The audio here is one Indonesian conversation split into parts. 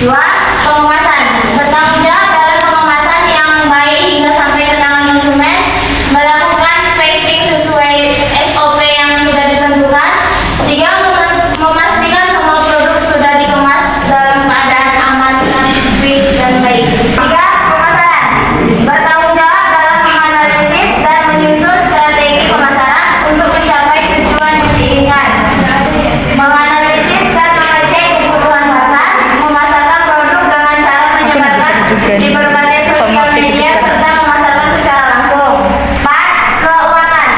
2. Pengemasan. Bertanggung jawab dalam pengemasan yang baik hingga sampai ke tangan konsumen, melakukan packing sesuai SOP yang sudah ditentukan. 3. Memastikan semua produk sudah dikemas dalam keadaan aman, rapi, dan baik. 3. Pemasaran. Bertanggung jawab dalam menganalisis dan menyusun strategi pemasaran untuk mencapai tujuan yang diinginkan. Menganalisis dan mengecek kebutuhan pasar, memasarkan produk dengan cara menyebarkan di berbagai sosial media serta memasarkan secara langsung. 4. Keuangan.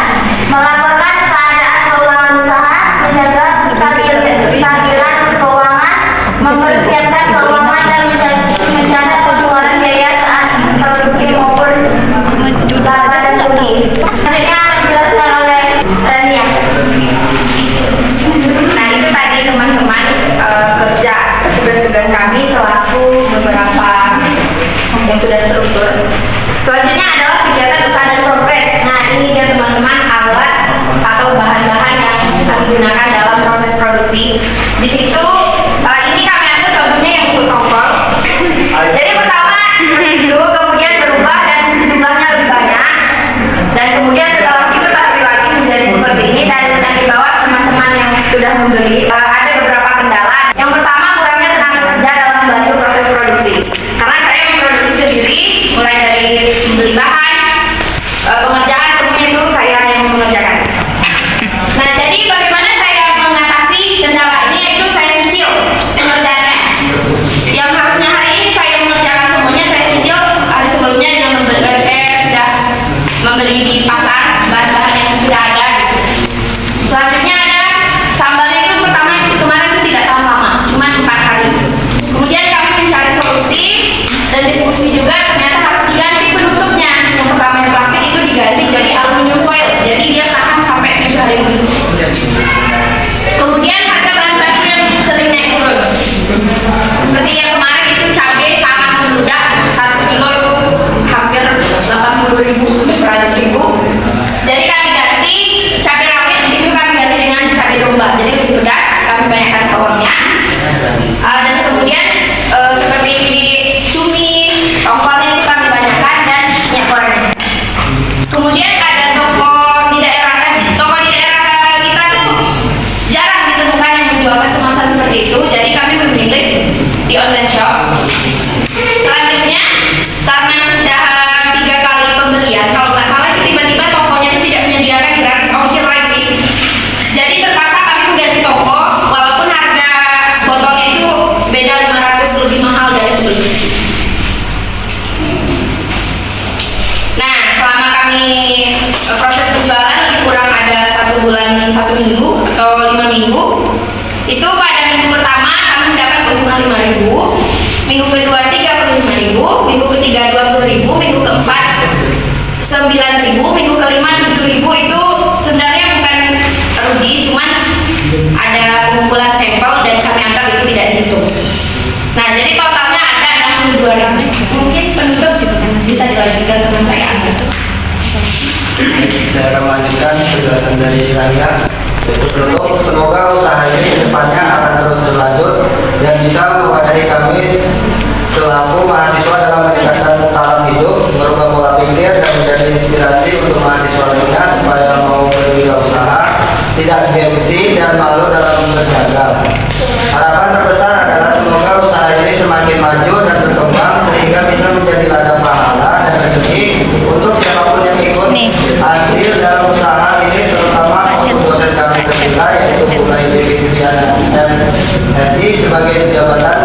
Melaporkan keadaan keuangan usaha, menjaga kestabilan keuangan, mempersiapkan keuangan dan mencatat pengeluaran biaya saat produksi maupun laba dan rugi. Selanjutnya akan dijelaskan oleh Rania. Nah, itu tadi teman-teman kerja tugas-tugas kami selaku beberapa yang sudah struktur. Selanjutnya adalah kegiatan usaha dan progres. Nah, ini dia teman-teman alat atau bahan-bahan yang kami gunakan dalam proses produksi. Di situ ini kami ambil contohnya yang untuk tongkol. Jadi pertama itu kemudian berubah dan jumlahnya lebih banyak. Dan kemudian setelah diperbarui lagi menjadi seperti ini, dan yang di bawah teman-teman yang sudah membeli ada beberapa kendala. Yang pertama, kurangnya tenaga kerja dalam membantu proses produksi. Karena saya memproduksi sendiri, mulai dari membeli bahan, pengerjaan, semuanya itu saya yang mengerjakan. Nah, jadi bagaimana saya mengatasi kendala ini, yaitu saya cicil pengerjaannya. Yang harusnya hari ini saya mengerjakan semuanya, saya cicil hari sebelumnya dengan saya sudah membeli di pasar bahan-bahan yang sudah ada gitu. Selanjutnya ada sambalnya, itu pertama itu kemarin itu tidak tahan lama, cuma 4 hari. Kemudian kami mencari solusi dan diskusi juga, ternyata harus diganti penutupnya. Yang pertama yang plastik itu diganti jadi aluminium foil, jadi dia tahan sampai 7 hari lebih. Kemudian harga bahan baku yang sering naik turun, seperti yang kemarin itu cabai sangat membludak, 1 kilo itu hampir 80.000 ke 100.000. Jadi kami ganti cabai rawit, itu kami ganti dengan cabai domba, jadi lebih pedas, kami banyakkan bawangnya. Dan kemudian seperti cumi, tongkolnya itu kami banyakkan, dan minyak goreng. Kemudian ada toko di daerah kita tuh jarang ditemukan yang menjualkan kemasan seperti itu, jadi kami memilih di online shop. Selanjutnya, karena sudah 3 kali pembelian, kalau nggak salah itu tiba-tiba tokonya itu tidak menyediakan gratis ongkir lagi. Jadi terpaksa kami mengganti toko, walaupun harga botolnya itu beda 500 lebih mahal dari sebelumnya. Nah, selama kami proses penjualan lebih kurang ada 1 bulan 1 minggu atau 5 minggu. Itu pada minggu pertama kami mendapat keuntungan 5.000, minggu kedua 35.000, minggu ketiga 20.000, minggu keempat 9.000, minggu kelima 7.000. Itu sebenarnya bukan rugi, cuman ada pengumpulan sampel dan kami anggap itu tidak dihitung. Nah, jadi totalnya ada 62.000. Mungkin penutup bisa dilanjutkan teman saya. Saya akan melanjutkan penjelasan dari Rania. Yaitu penutup, semoga usaha ini kedepannya akan terus berlanjut dan bisa mewadahi kami selaku mahasiswa dalam meningkatkan taraf hidup, merubah pola pikir, dan menjadi inspirasi untuk mahasiswa lainnya supaya mau berwirausaha, tidak gengsi dan malu dalam berdagang. Harapan terbesar adalah semoga usaha ini semakin maju dan berkembang sehingga bisa menjadi ladang pahala dan rezeki untuk siapapun yang ikut andil dalam usaha ini, terutama untuk dosen kami tercinta yaitu Bu Naili dan Esi sebagai jabatan